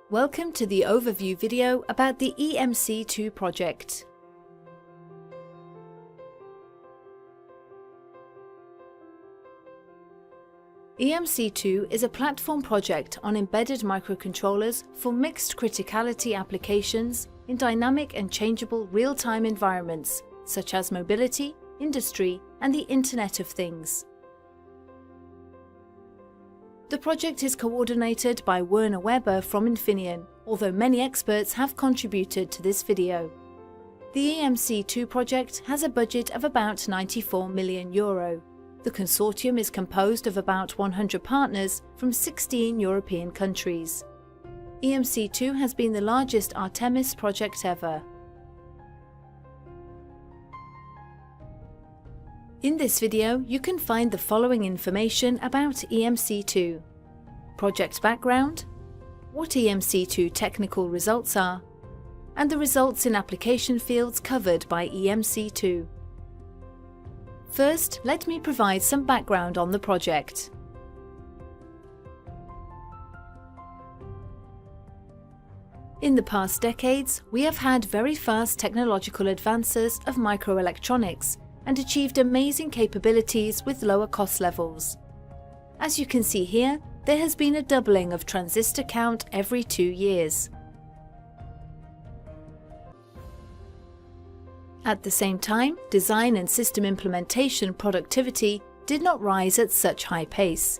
Welcome to the overview video about the EMC2 project. EMC2 is a platform project on embedded microcontrollers for mixed criticality applications in dynamic and changeable real-time environments such as mobility, industry, and the Internet of Things. The project is coordinated by Werner Weber from Infineon, although many experts have contributed to this video. The EMC2 project has a budget of about €94 million. The consortium is composed of about 100 partners from 16 European countries. EMC2 has been the largest Artemis project ever. In this video, you can find the following information about EMC2. Project background, what EMC2 technical results are, and the results in application fields covered by EMC2. First, let me provide some background on the project. In the past decades, we have had very fast technological advances of microelectronics and achieved amazing capabilities with lower cost levels. As you can see here, there has been a doubling of transistor count every 2 years. At the same time, design and system implementation productivity did not rise at such high pace.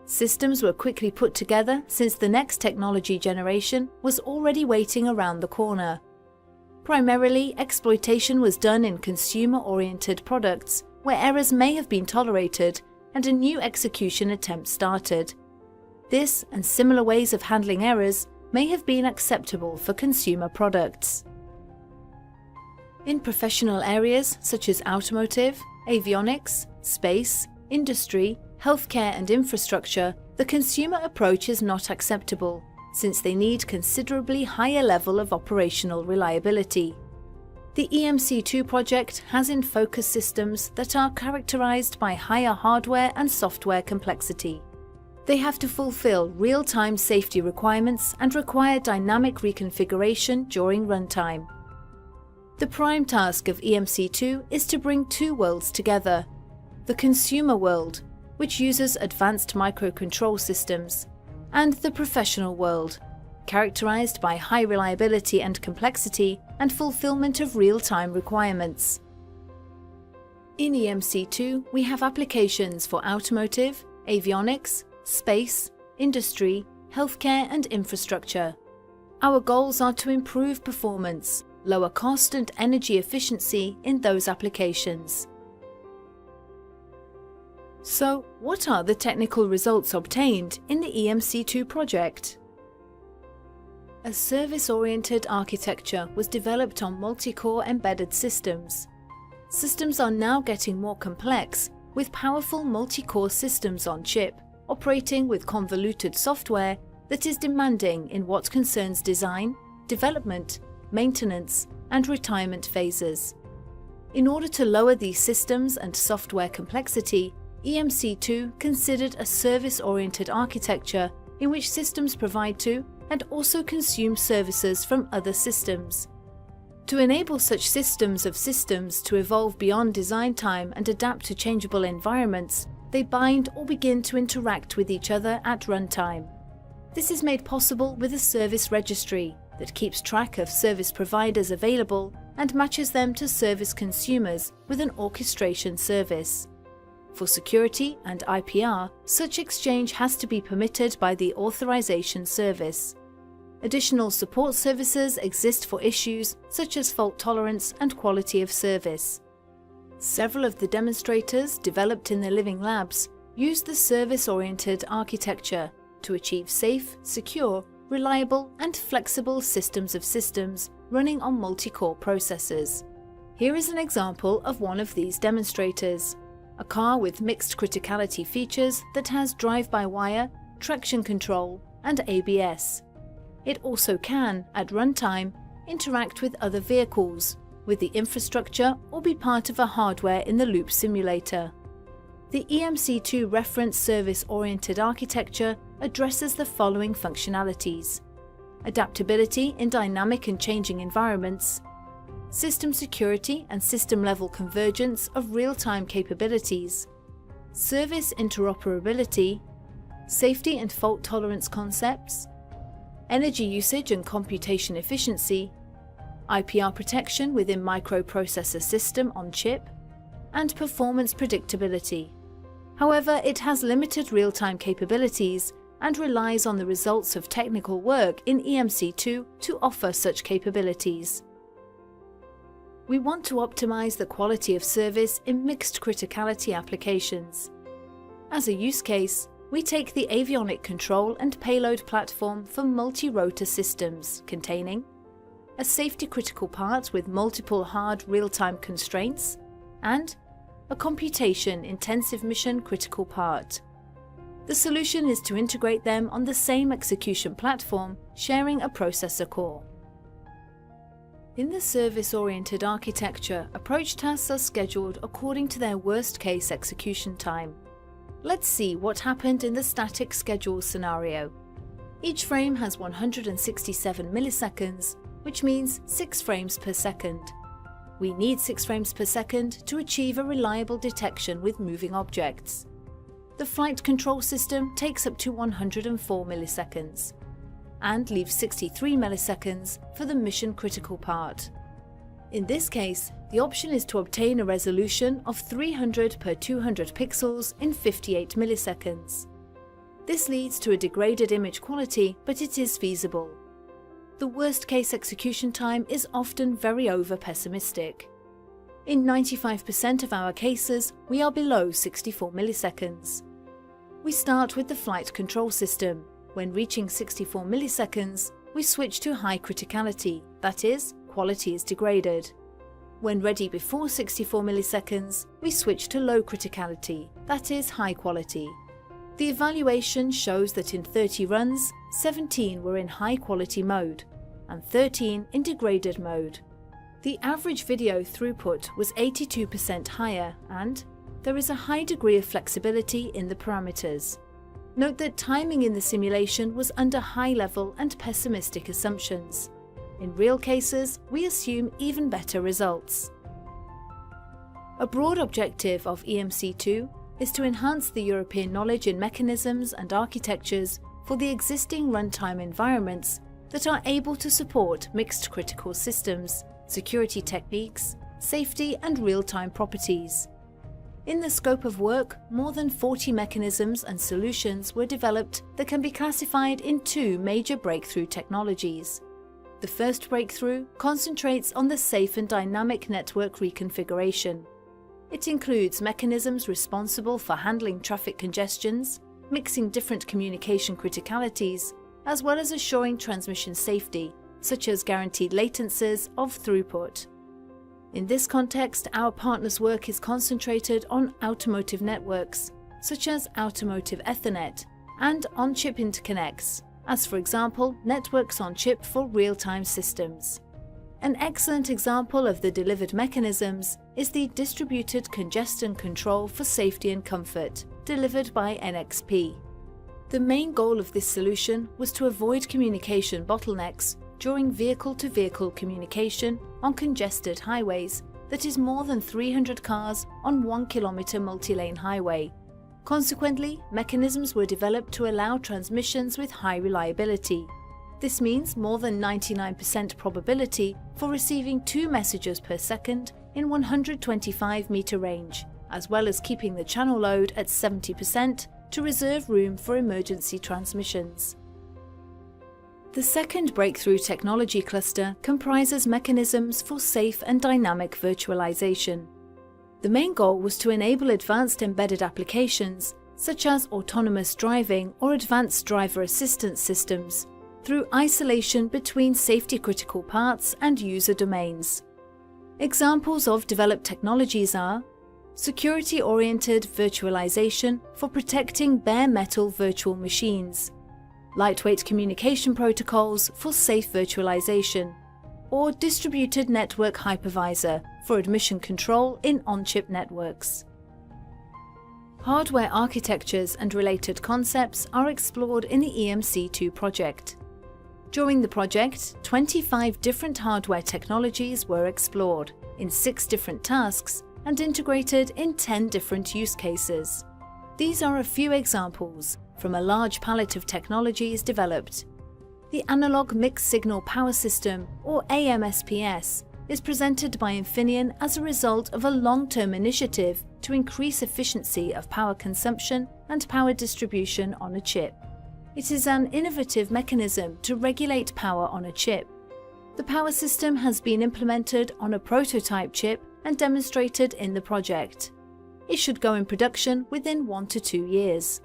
Systems were quickly put together since the next technology generation was already waiting around the corner. Primarily, exploitation was done in consumer-oriented products where errors may have been tolerated and a new execution attempt started. This and similar ways of handling errors may have been acceptable for consumer products. In professional areas such as automotive, avionics, space, industry, healthcare and infrastructure, the consumer approach is not acceptable, since they need considerably higher level of operational reliability. The EMC2 project has in focus systems that are characterized by higher hardware and software complexity. They have to fulfill real-time safety requirements and require dynamic reconfiguration during runtime. The prime task of EMC2 is to bring two worlds together: the consumer world, which uses advanced microcontrol systems, and the professional world, characterized by high reliability and complexity and fulfillment of real-time requirements. In EMC2, we have applications for automotive, avionics, space, industry, healthcare and infrastructure. Our goals are to improve performance, lower cost and energy efficiency in those applications. So, what are the technical results obtained in the EMC2 project? A service-oriented architecture was developed on multi-core embedded systems. Systems are now getting more complex, with powerful multi-core systems on chip, operating with convoluted software that is demanding in what concerns design, development, maintenance, and retirement phases. In order to lower these systems and software complexity, EMC2 considered a service-oriented architecture in which systems provide to and also consume services from other systems. To enable such systems of systems to evolve beyond design time and adapt to changeable environments, they bind or begin to interact with each other at runtime. This is made possible with a service registry that keeps track of service providers available and matches them to service consumers with an orchestration service. For security and IPR, such exchange has to be permitted by the authorization service. Additional support services exist for issues such as fault tolerance and quality of service. Several of the demonstrators developed in the living labs use the service-oriented architecture to achieve safe, secure, reliable and flexible systems of systems running on multi-core processors. Here is an example of one of these demonstrators: a car with mixed criticality features that has drive-by-wire, traction control, and ABS. It also can, at runtime, interact with other vehicles, with the infrastructure, or be part of a hardware-in-the-loop simulator. The EMC2 reference service-oriented architecture addresses the following functionalities: adaptability in dynamic and changing environments, system security and system-level convergence of real-time capabilities, service interoperability, safety and fault tolerance concepts, energy usage and computation efficiency, IPR protection within microprocessor system on chip, and performance predictability. However, it has limited real-time capabilities and relies on the results of technical work in EMC2 to offer such capabilities. We want to optimize the quality of service in mixed criticality applications. As a use case, we take the avionic control and payload platform for multi-rotor systems containing a safety-critical part with multiple hard real-time constraints and a computation-intensive mission-critical part. The solution is to integrate them on the same execution platform, sharing a processor core. In the service-oriented architecture, approach tasks are scheduled according to their worst-case execution time. Let's see what happened in the static schedule scenario. Each frame has 167 milliseconds, which means 6 frames per second. We need 6 frames per second to achieve a reliable detection with moving objects. The flight control system takes up to 104 milliseconds and leaves 63 milliseconds for the mission-critical part. In this case, the option is to obtain a resolution of 300 per 200 pixels in 58 milliseconds. This leads to a degraded image quality, but it is feasible. The worst-case execution time is often very over-pessimistic. In 95% of our cases, we are below 64 milliseconds. We start with the flight control system. When reaching 64 milliseconds, we switch to high criticality, that is, quality is degraded. When ready before 64 milliseconds, we switch to low criticality, that is, high quality. The evaluation shows that in 30 runs, 17 were in high quality mode and 13 in degraded mode. The average video throughput was 82% higher and there is a high degree of flexibility in the parameters. Note that timing in the simulation was under high-level and pessimistic assumptions. In real cases, we assume even better results. A broad objective of EMC2 is to enhance the European knowledge in mechanisms and architectures for the existing runtime environments that are able to support mixed critical systems, security techniques, safety and real-time properties. In the scope of work, more than 40 mechanisms and solutions were developed that can be classified in 2 major breakthrough technologies. The first breakthrough concentrates on the safe and dynamic network reconfiguration. It includes mechanisms responsible for handling traffic congestions, mixing different communication criticalities, as well as assuring transmission safety, such as guaranteed latencies of throughput. In this context, our partners' work is concentrated on automotive networks, such as automotive Ethernet, and on-chip interconnects, as for example, networks on chip for real-time systems. An excellent example of the delivered mechanisms is the distributed congestion control for safety and comfort, delivered by NXP. The main goal of this solution was to avoid communication bottlenecks during vehicle-to-vehicle communication on congested highways that is more than 300 cars on 1 kilometer multi-lane highway. Consequently, mechanisms were developed to allow transmissions with high reliability. This means more than 99% probability for receiving 2 messages per second in 125 meter range, as well as keeping the channel load at 70% to reserve room for emergency transmissions. The second breakthrough technology cluster comprises mechanisms for safe and dynamic virtualization. The main goal was to enable advanced embedded applications, such as autonomous driving or advanced driver assistance systems, through isolation between safety-critical parts and user domains. Examples of developed technologies are security-oriented virtualization for protecting bare metal virtual machines, lightweight communication protocols for safe virtualization, or distributed network hypervisor for admission control in on-chip networks. Hardware architectures and related concepts are explored in the EMC2 project. During the project, 25 different hardware technologies were explored in 6 different tasks and integrated in 10 different use cases. These are a few examples from a large palette of technologies developed. The Analog Mixed Signal Power System, or AMSPS, is presented by Infineon as a result of a long-term initiative to increase efficiency of power consumption and power distribution on a chip. It is an innovative mechanism to regulate power on a chip. The power system has been implemented on a prototype chip and demonstrated in the project. It should go in production within 1 to 2 years.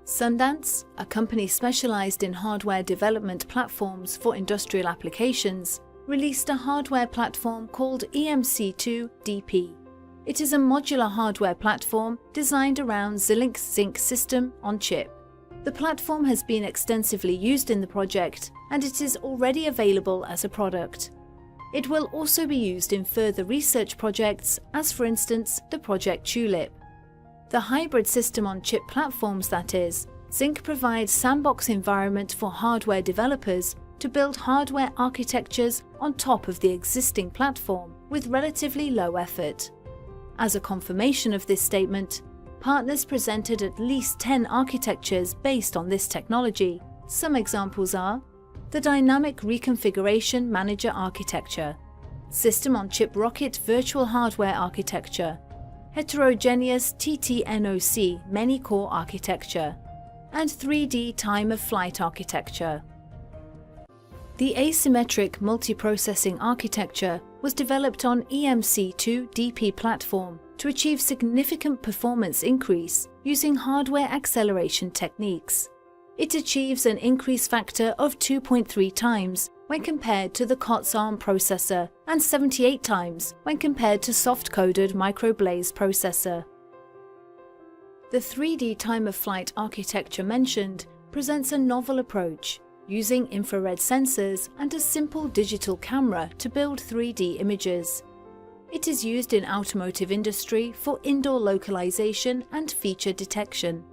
Sundance, a company specialized in hardware development platforms for industrial applications, released a hardware platform called EMC2 DP. It is a modular hardware platform designed around Xilinx Zinc system on chip. The platform has been extensively used in the project, and it is already available as a product. It will also be used in further research projects, as for instance the Project Tulip. The hybrid system on chip platforms, that is, Zinc provides sandbox environment for hardware developers to build hardware architectures on top of the existing platform with relatively low effort. As a confirmation of this statement, partners presented at least 10 architectures based on this technology. Some examples are the Dynamic Reconfiguration Manager Architecture, System-on-Chip Rocket Virtual Hardware Architecture, Heterogeneous TTNOC Many-Core Architecture, and 3D Time-of-Flight Architecture. The asymmetric multiprocessing architecture was developed on EMC2 DP platform to achieve significant performance increase using hardware acceleration techniques. It achieves an increase factor of 2.3 times when compared to the COTS ARM processor and 78 times when compared to soft-coded microblaze processor. The 3D time-of-flight architecture mentioned presents a novel approach, using infrared sensors and a simple digital camera to build 3D images. It is used in automotive industry for indoor localization and feature detection.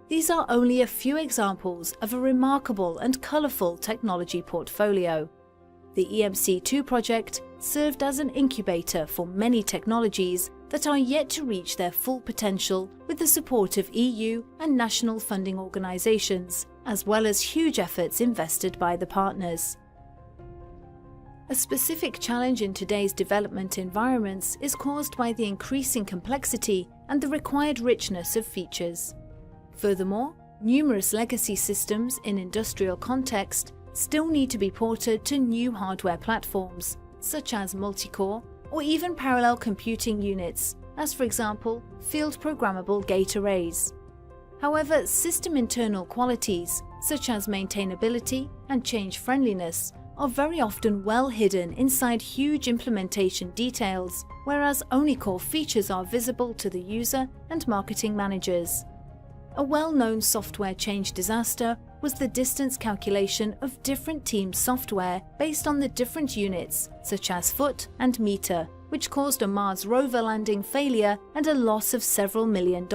These are only a few examples of a remarkable and colorful technology portfolio. The EMC2 project served as an incubator for many technologies that are yet to reach their full potential with the support of EU and national funding organizations, as well as huge efforts invested by the partners. A specific challenge in today's development environments is caused by the increasing complexity and the required richness of features. Furthermore, numerous legacy systems in industrial context still need to be ported to new hardware platforms, such as multi-core or even parallel computing units, as for example, field programmable gate arrays. However, system internal qualities, such as maintainability and change friendliness, are very often well hidden inside huge implementation details, whereas only core features are visible to the user and marketing managers. A well-known software change disaster was the distance calculation of different teams' software based on the different units, such as foot and meter, which caused a Mars rover landing failure and a loss of several $1 million.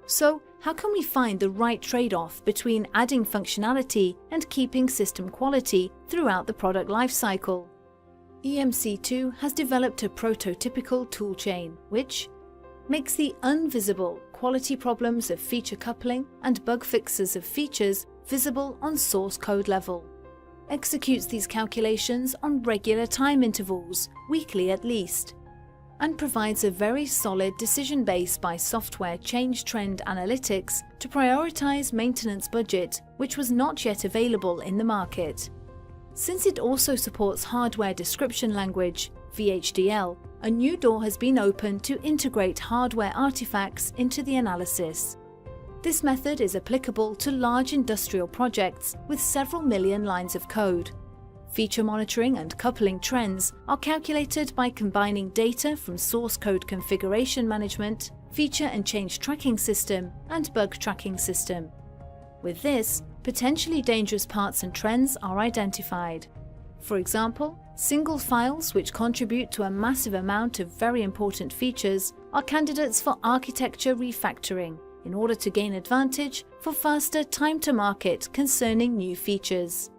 So, how can we find the right trade-off between adding functionality and keeping system quality throughout the product lifecycle? EMC2 has developed a prototypical toolchain which makes the invisible quality problems of feature coupling and bug fixes of features visible on source code level, executes these calculations on regular time intervals, weekly at least, and provides a very solid decision base by software change trend analytics to prioritize maintenance budget, which was not yet available in the market. Since it also supports hardware description language, VHDL, a new door has been opened to integrate hardware artifacts into the analysis. This method is applicable to large industrial projects with several million lines of code. Feature monitoring and coupling trends are calculated by combining data from source code configuration management, feature and change tracking system, and bug tracking system. With this, potentially dangerous parts and trends are identified. For example, single files which contribute to a massive amount of very important features are candidates for architecture refactoring in order to gain advantage for faster time to market concerning new features.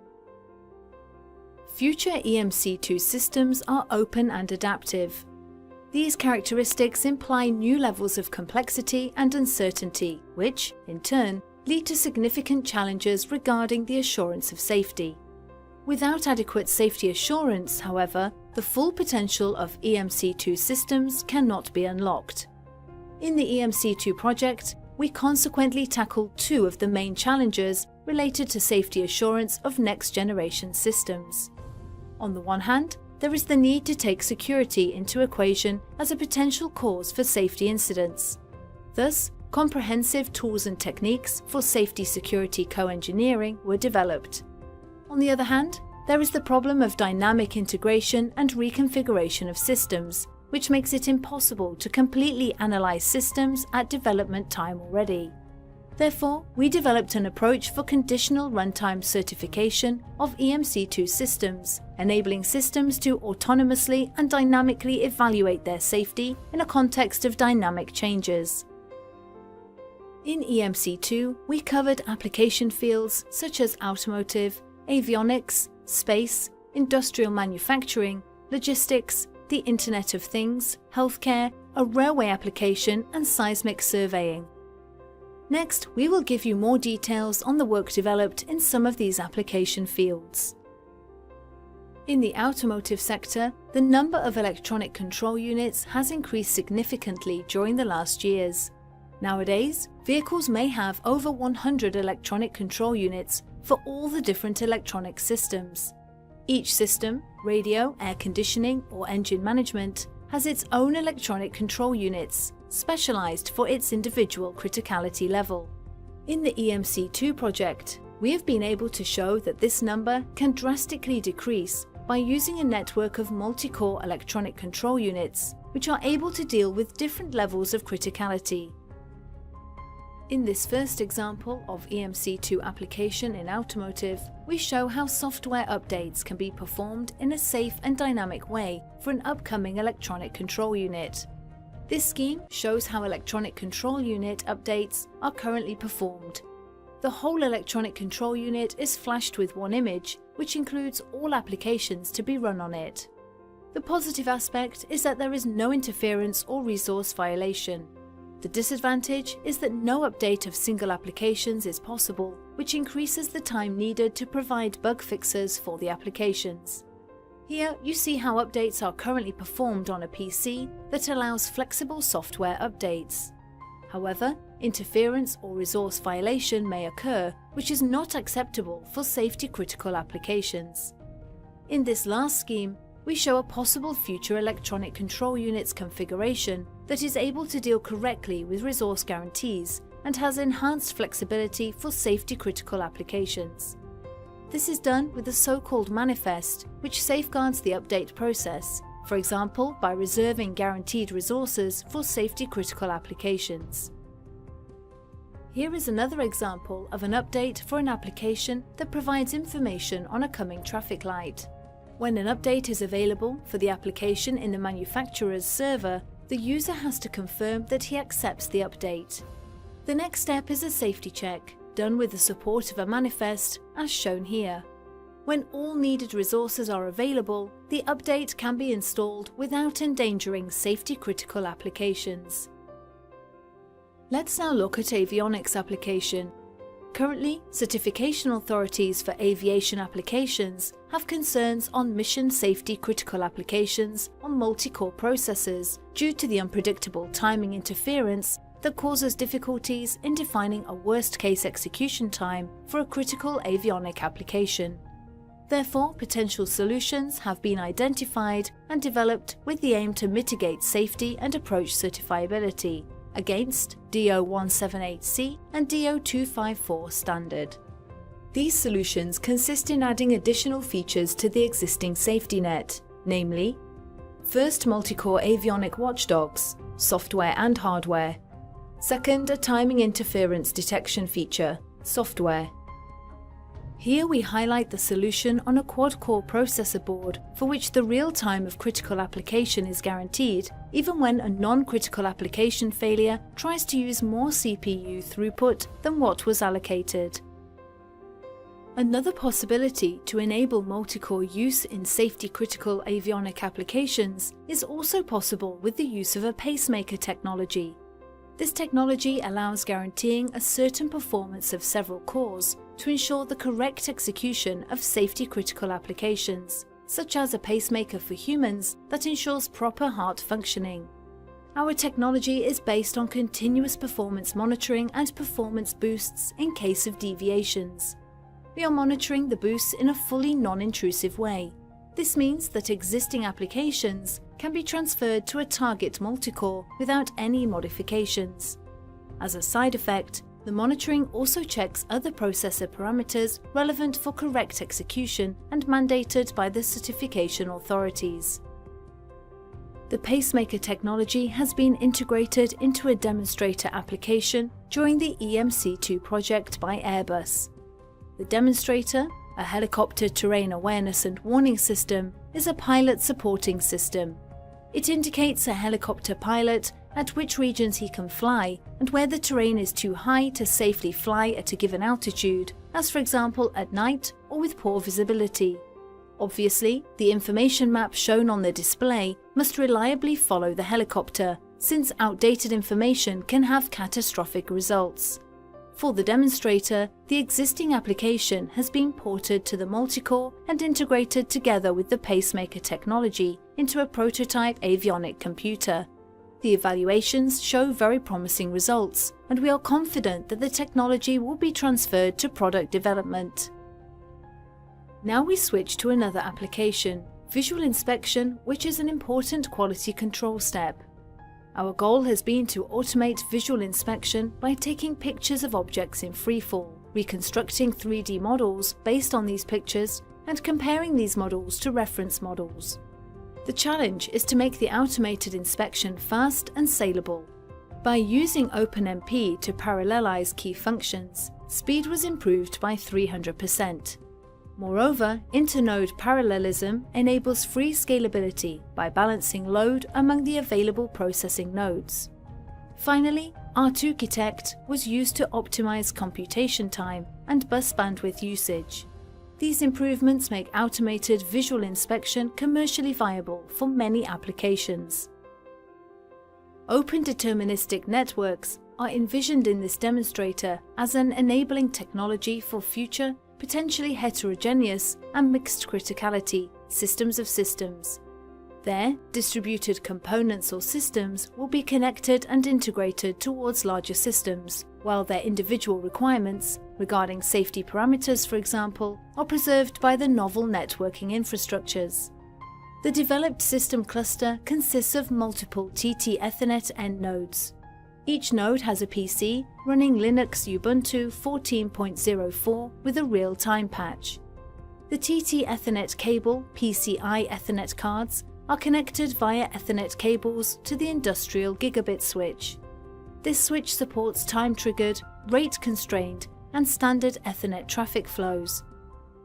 Future EMC2 systems are open and adaptive. These characteristics imply new levels of complexity and uncertainty, which, in turn, lead to significant challenges regarding the assurance of safety. Without adequate safety assurance, however, the full potential of EMC2 systems cannot be unlocked. In the EMC2 project, we consequently tackle two of the main challenges related to safety assurance of next-generation systems. On the one hand, there is the need to take security into equation as a potential cause for safety incidents. Thus, comprehensive tools and techniques for safety security co-engineering were developed. On the other hand, there is the problem of dynamic integration and reconfiguration of systems, which makes it impossible to completely analyze systems at development time already. Therefore, we developed an approach for conditional runtime certification of EMC2 systems, enabling systems to autonomously and dynamically evaluate their safety in a context of dynamic changes. In EMC2, we covered application fields such as automotive, avionics, space, industrial manufacturing, logistics, the Internet of Things, healthcare, a railway application, and seismic surveying. Next, we will give you more details on the work developed in some of these application fields. In the automotive sector, the number of electronic control units has increased significantly during the last years. Nowadays, vehicles may have over 100 electronic control units for all the different electronic systems. Each system, radio, air conditioning, or engine management, has its own electronic control units, specialized for its individual criticality level. In the EMC2 project, we have been able to show that this number can drastically decrease by using a network of multi-core electronic control units, which are able to deal with different levels of criticality. In this first example of EMC2 application in automotive, we show how software updates can be performed in a safe and dynamic way for an upcoming electronic control unit. This scheme shows how electronic control unit updates are currently performed. The whole electronic control unit is flashed with one image, which includes all applications to be run on it. The positive aspect is that there is no interference or resource violation. The disadvantage is that no update of single applications is possible, which increases the time needed to provide bug fixes for the applications. Here you see how updates are currently performed on a PC that allows flexible software updates. However, interference or resource violation may occur, which is not acceptable for safety-critical applications. In this last scheme, we show a possible future electronic control unit's configuration that is able to deal correctly with resource guarantees and has enhanced flexibility for safety-critical applications. This is done with a so-called manifest, which safeguards the update process, for example by reserving guaranteed resources for safety-critical applications. Here is another example of an update for an application that provides information on a coming traffic light. When an update is available for the application in the manufacturer's server, the user has to confirm that he accepts the update. The next step is a safety check, done with the support of a manifest, as shown here. When all needed resources are available, the update can be installed without endangering safety-critical applications. Let's now look at avionics application. Currently, certification authorities for aviation applications have concerns on mission safety critical applications on multi-core processors due to the unpredictable timing interference that causes difficulties in defining a worst-case execution time for a critical avionic application. Therefore, potential solutions have been identified and developed with the aim to mitigate safety and approach certifiability against DO178C and DO254 standard. These solutions consist in adding additional features to the existing safety net, namely, first, multi-core avionic watchdogs, software and hardware. Second, a timing interference detection feature, software. Here we highlight the solution on a quad-core processor board for which the real time of critical application is guaranteed, even when a non-critical application failure tries to use more CPU throughput than what was allocated. Another possibility to enable multi-core use in safety-critical avionic applications is also possible with the use of a pacemaker technology. This technology allows guaranteeing a certain performance of several cores to ensure the correct execution of safety-critical applications, such as a pacemaker for humans that ensures proper heart functioning. Our technology is based on continuous performance monitoring and performance boosts in case of deviations. We are monitoring the boosts in a fully non-intrusive way. This means that existing applications can be transferred to a target multicore without any modifications. As a side effect, the monitoring also checks other processor parameters relevant for correct execution and mandated by the certification authorities. The pacemaker technology has been integrated into a demonstrator application during the EMC2 project by Airbus. The demonstrator, a helicopter terrain awareness and warning system, is a pilot supporting system. It indicates a helicopter pilot at which regions he can fly and where the terrain is too high to safely fly at a given altitude, as for example at night or with poor visibility. Obviously, the information map shown on the display must reliably follow the helicopter, since outdated information can have catastrophic results. For the demonstrator, the existing application has been ported to the multicore and integrated together with the pacemaker technology into a prototype avionic computer. The evaluations show very promising results, and we are confident that the technology will be transferred to product development. Now we switch to another application, visual inspection, which is an important quality control step. Our goal has been to automate visual inspection by taking pictures of objects in freefall, reconstructing 3D models based on these pictures, and comparing these models to reference models. The challenge is to make the automated inspection fast and scalable. By using OpenMP to parallelize key functions, speed was improved by 300%. Moreover, internode parallelism enables free scalability by balancing load among the available processing nodes. Finally, R2Kitect was used to optimize computation time and bus bandwidth usage. These improvements make automated visual inspection commercially viable for many applications. Open deterministic networks are envisioned in this demonstrator as an enabling technology for future, potentially heterogeneous and mixed criticality systems of systems. There, distributed components or systems will be connected and integrated towards larger systems, while their individual requirements, regarding safety parameters for example, are preserved by the novel networking infrastructures. The developed system cluster consists of multiple TT Ethernet end nodes. Each node has a PC running Linux Ubuntu 14.04 with a real-time patch. The TT Ethernet cable PCI Ethernet cards are connected via Ethernet cables to the industrial gigabit switch. This switch supports time-triggered, rate-constrained, and standard Ethernet traffic flows.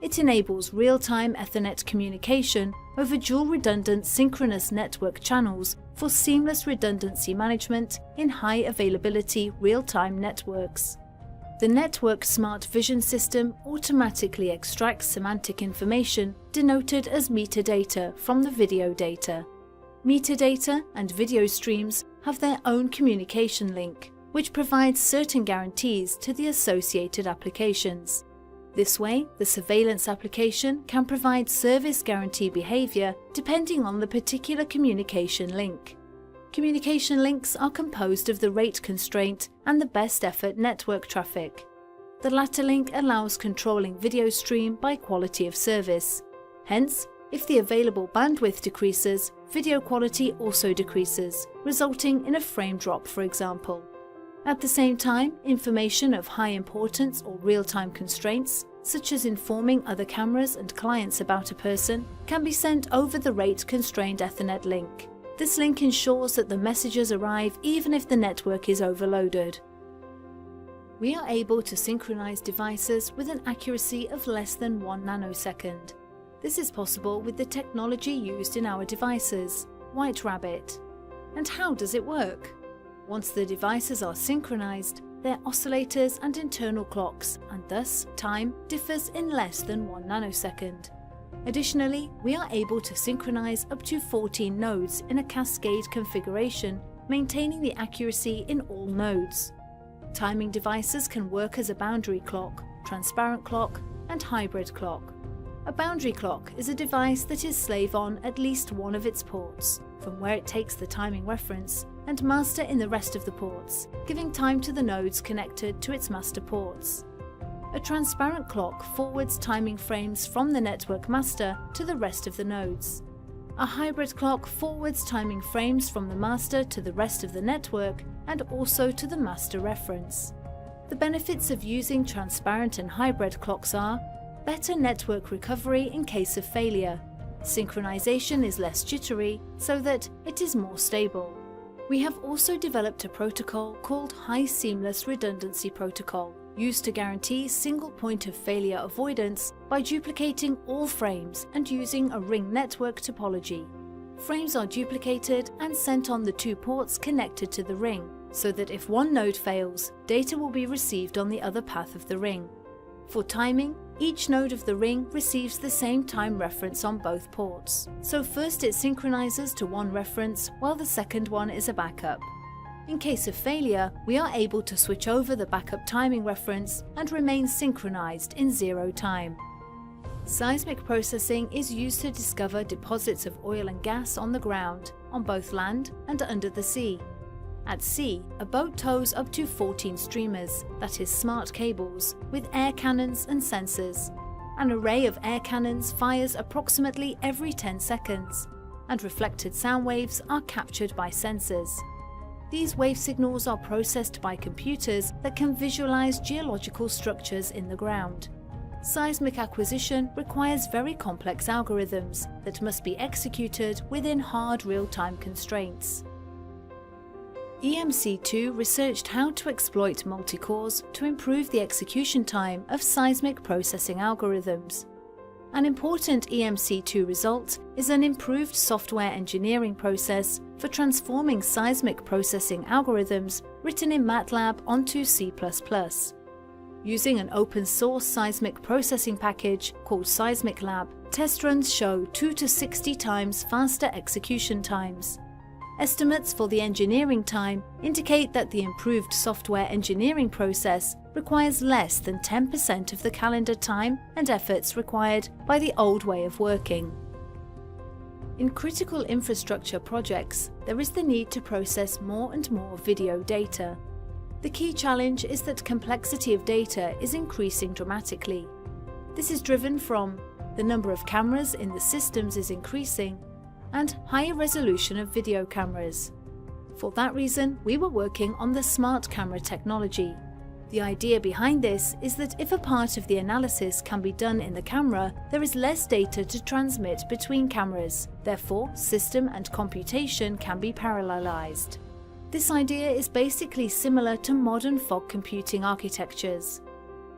It enables real-time Ethernet communication over dual-redundant synchronous network channels for seamless redundancy management in high-availability real-time networks. The Network Smart Vision system automatically extracts semantic information denoted as metadata from the video data. Metadata and video streams have their own communication link, which provides certain guarantees to the associated applications. This way, the surveillance application can provide service guarantee behavior depending on the particular communication link. Communication links are composed of the rate constraint and the best effort network traffic. The latter link allows controlling video stream by quality of service. Hence, if the available bandwidth decreases, video quality also decreases, resulting in a frame drop, for example. At the same time, information of high importance or real-time constraints, such as informing other cameras and clients about a person, can be sent over the rate-constrained Ethernet link. This link ensures that the messages arrive even if the network is overloaded. We are able to synchronize devices with an accuracy of less than 1 nanosecond. This is possible with the technology used in our devices, White Rabbit. And how does it work? Once the devices are synchronized, their oscillators and internal clocks, and thus time differs in less than 1 nanosecond. Additionally, we are able to synchronize up to 14 nodes in a cascade configuration, maintaining the accuracy in all nodes. Timing devices can work as a boundary clock, transparent clock, and hybrid clock. A boundary clock is a device that is slave on at least one of its ports, from where it takes the timing reference, and master in the rest of the ports, giving time to the nodes connected to its master ports. A transparent clock forwards timing frames from the network master to the rest of the nodes. A hybrid clock forwards timing frames from the master to the rest of the network and also to the master reference. The benefits of using transparent and hybrid clocks are better network recovery in case of failure. Synchronization is less jittery so that it is more stable. We have also developed a protocol called High Seamless Redundancy Protocol, used to guarantee single point of failure avoidance by duplicating all frames and using a ring network topology. Frames are duplicated and sent on the 2 ports connected to the ring, so that if one node fails, data will be received on the other path of the ring. For timing, each node of the ring receives the same time reference on both ports, so first it synchronizes to one reference while the second one is a backup. In case of failure, we are able to switch over the backup timing reference and remain synchronized in 0 time. Seismic processing is used to discover deposits of oil and gas on the ground, on both land and under the sea. At sea, a boat tows up to 14 streamers, that is smart cables, with air cannons and sensors. An array of air cannons fires approximately every 10 seconds, and reflected sound waves are captured by sensors. These wave signals are processed by computers that can visualize geological structures in the ground. Seismic acquisition requires very complex algorithms that must be executed within hard real-time constraints. EMC2 researched how to exploit multicores to improve the execution time of seismic processing algorithms. An important EMC2 result is an improved software engineering process for transforming seismic processing algorithms written in MATLAB onto C++. Using an open-source seismic processing package called Seismic Lab, test runs show 2 to 60 times faster execution times. Estimates for the engineering time indicate that the improved software engineering process requires less than 10% of the calendar time and efforts required by the old way of working. In critical infrastructure projects, there is the need to process more and more video data. The key challenge is that complexity of data is increasing dramatically. This is driven from the number of cameras in the systems is increasing and higher resolution of video cameras. For that reason, we were working on the smart camera technology. The idea behind this is that if a part of the analysis can be done in the camera, there is less data to transmit between cameras. Therefore, system and computation can be parallelized. This idea is basically similar to modern fog computing architectures.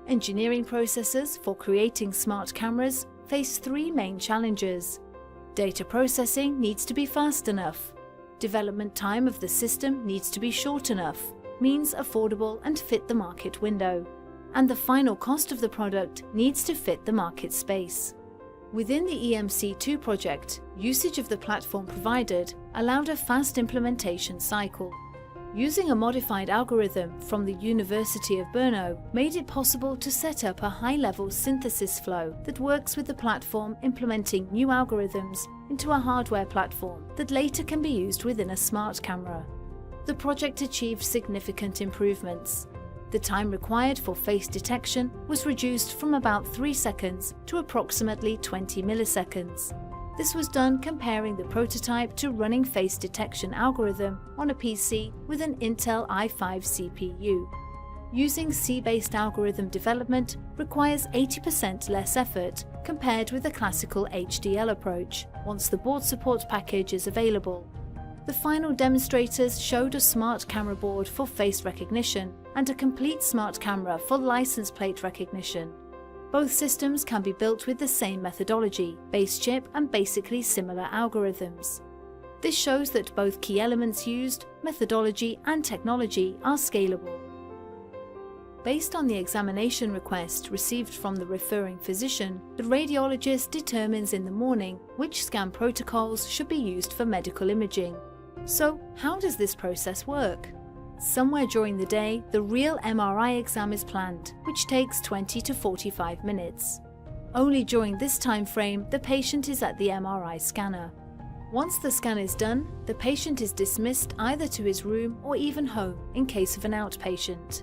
Engineering processes for creating smart cameras face 3 main challenges. Data processing needs to be fast enough. Development time of the system needs to be short enough, means affordable and fit the market window. And the final cost of the product needs to fit the market space. Within the EMC2 project, usage of the platform provided allowed a fast implementation cycle. Using a modified algorithm from the University of Brno made it possible to set up a high-level synthesis flow that works with the platform implementing new algorithms into a hardware platform that later can be used within a smart camera. The project achieved significant improvements. The time required for face detection was reduced from about 3 seconds to approximately 20 milliseconds. This was done comparing the prototype to running face detection algorithm on a PC with an Intel i5 CPU. Using C-based algorithm development requires 80% less effort compared with the classical HDL approach, once the board support package is available. The final demonstrators showed a smart camera board for face recognition and a complete smart camera for license plate recognition. Both systems can be built with the same methodology, base chip and basically similar algorithms. This shows that both key elements used, methodology and technology, are scalable. Based on the examination request received from the referring physician, the radiologist determines in the morning which scan protocols should be used for medical imaging. So, how does this process work? Somewhere during the day, the real MRI exam is planned, which takes 20 to 45 minutes. Only during this time frame, the patient is at the MRI scanner. Once the scan is done, the patient is dismissed either to his room or even home in case of an outpatient.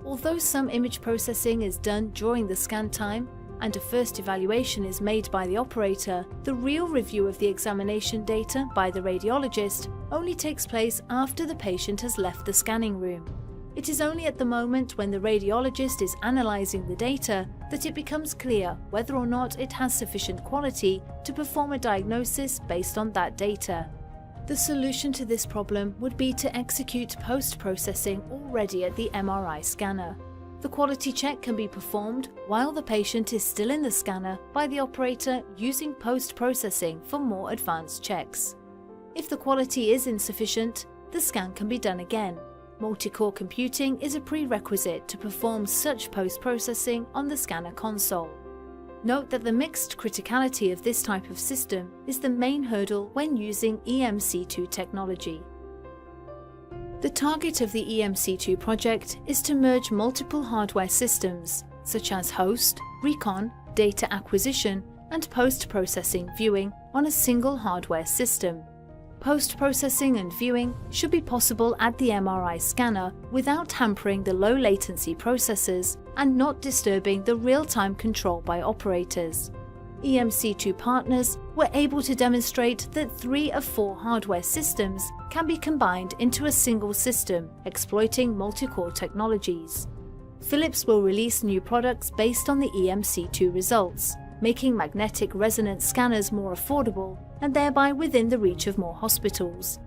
Although some image processing is done during the scan time and a first evaluation is made by the operator, the real review of the examination data by the radiologist only takes place after the patient has left the scanning room. It is only at the moment when the radiologist is analysing the data that it becomes clear whether or not it has sufficient quality to perform a diagnosis based on that data. The solution to this problem would be to execute post-processing already at the MRI scanner. The quality check can be performed while the patient is still in the scanner by the operator using post-processing for more advanced checks. If the quality is insufficient, the scan can be done again. Multi-core computing is a prerequisite to perform such post-processing on the scanner console. Note that the mixed criticality of this type of system is the main hurdle when using EMC2 technology. The target of the EMC2 project is to merge multiple hardware systems, such as host, recon, data acquisition, and post-processing viewing on a single hardware system. Post-processing and viewing should be possible at the MRI scanner without hampering the low-latency processes and not disturbing the real-time control by operators. EMC2 partners were able to demonstrate that 3 of 4 hardware systems can be combined into a single system, exploiting multi-core technologies. Philips will release new products based on the EMC2 results, making magnetic resonance scanners more affordable and thereby within the reach of more hospitals.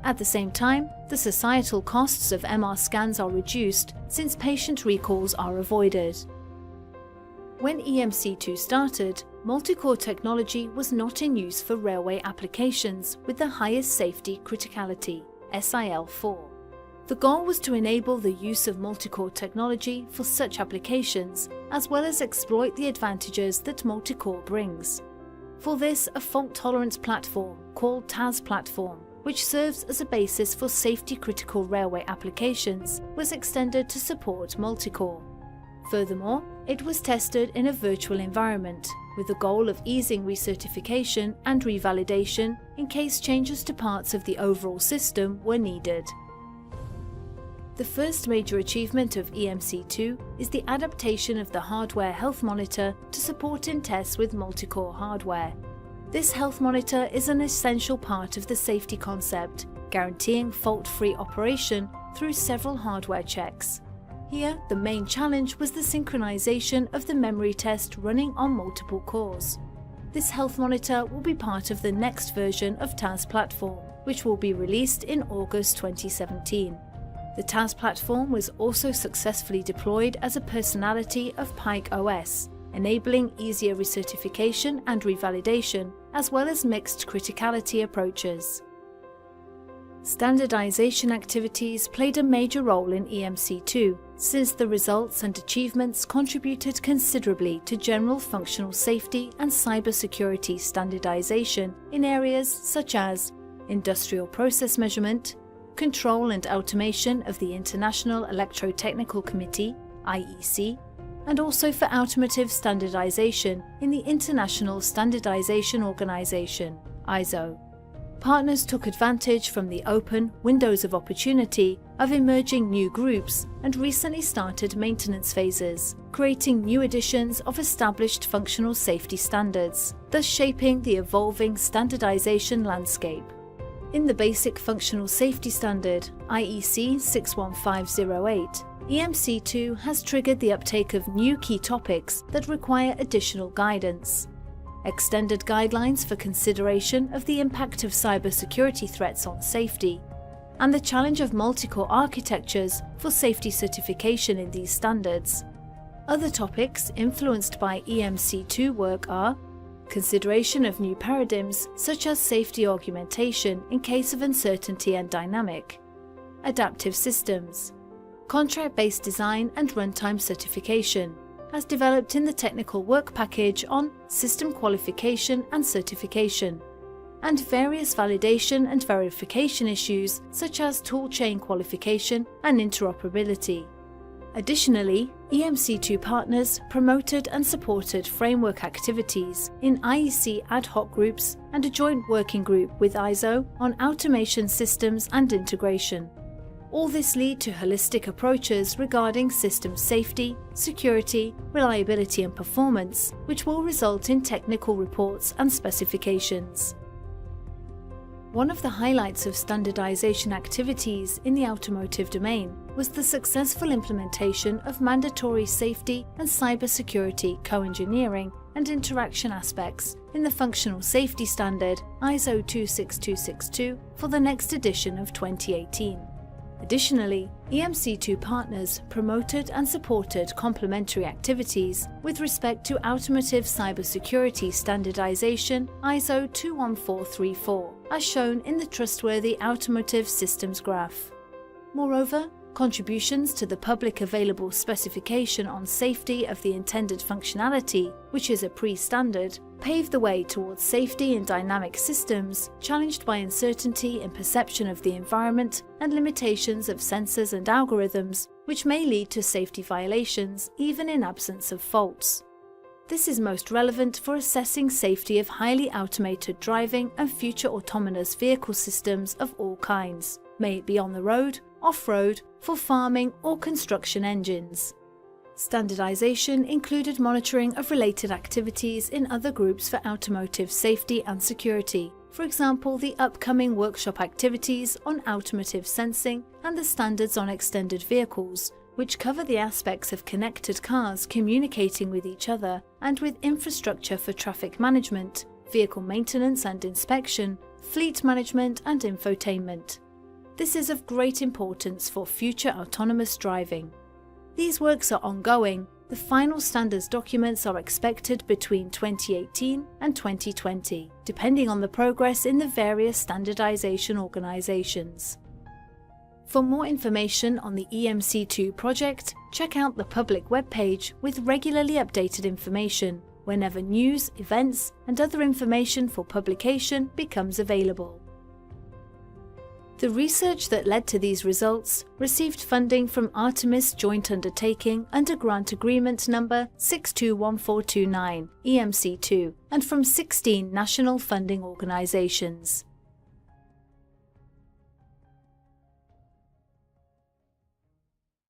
At the same time, the societal costs of MR scans are reduced since patient recalls are avoided. When EMC2 started, multi-core technology was not in use for railway applications with the highest safety criticality, SIL4. The goal was to enable the use of multi-core technology for such applications, as well as exploit the advantages that multi-core brings. For this, a fault-tolerant platform called TAS platform, which serves as a basis for safety-critical railway applications, was extended to support multi-core. Furthermore, it was tested in a virtual environment, with the goal of easing recertification and revalidation in case changes to parts of the overall system were needed. The first major achievement of EMC2 is the adaptation of the hardware health monitor to support in tests with multi-core hardware. This health monitor is an essential part of the safety concept, guaranteeing fault-free operation through several hardware checks. Here, the main challenge was the synchronization of the memory test running on multiple cores. This health monitor will be part of the next version of TAS platform, which will be released in August 2017. The TAS platform was also successfully deployed as a personality of Pike OS, enabling easier recertification and revalidation, as well as mixed criticality approaches. Standardization activities played a major role in EMC2, since the results and achievements contributed considerably to general functional safety and cybersecurity standardization in areas such as industrial process measurement, control and automation of the International Electrotechnical Committee, IEC, and also for automotive standardization in the International Standardization Organization, ISO. Partners took advantage from the open windows of opportunity of emerging new groups and recently started maintenance phases, creating new editions of established functional safety standards, thus shaping the evolving standardization landscape. In the Basic Functional Safety Standard, IEC 61508, EMC2 has triggered the uptake of new key topics that require additional guidance. Extended guidelines for consideration of the impact of cybersecurity threats on safety, and the challenge of multi-core architectures for safety certification in these standards. Other topics influenced by EMC2 work are consideration of new paradigms such as safety augmentation in case of uncertainty and dynamic, adaptive systems, contract-based design and runtime certification, as developed in the technical work package on system qualification and certification, and various validation and verification issues such as toolchain qualification and interoperability. Additionally, EMC2 partners promoted and supported framework activities in IEC ad hoc groups and a joint working group with ISO on automation systems and integration. All this lead to holistic approaches regarding system safety, security, reliability and performance, which will result in technical reports and specifications. One of the highlights of standardization activities in the automotive domain was the successful implementation of mandatory safety and cybersecurity co-engineering and interaction aspects in the Functional Safety Standard ISO 26262 for the next edition of 2018. Additionally, EMC2 partners promoted and supported complementary activities with respect to automotive cybersecurity standardization ISO 21434, as shown in the Trustworthy Automotive Systems graph. Moreover, contributions to the public available specification on safety of the intended functionality, which is a pre-standard, paved the way towards safety in dynamic systems challenged by uncertainty in perception of the environment and limitations of sensors and algorithms, which may lead to safety violations even in absence of faults. This is most relevant for assessing safety of highly automated driving and future autonomous vehicle systems of all kinds, may it be on the road, off-road, for farming or construction engines. Standardization included monitoring of related activities in other groups for automotive safety and security, for example the upcoming workshop activities on automotive sensing and the standards on extended vehicles, which cover the aspects of connected cars communicating with each other and with infrastructure for traffic management, vehicle maintenance and inspection, fleet management and infotainment. This is of great importance for future autonomous driving. These works are ongoing. The final standards documents are expected between 2018 and 2020, depending on the progress in the various standardization organizations. For more information on the EMC2 project, check out the public webpage with regularly updated information whenever news, events, and other information for publication becomes available. The research that led to these results received funding from Artemis Joint Undertaking under Grant Agreement number 621429 EMC2 and from 16 national funding organizations.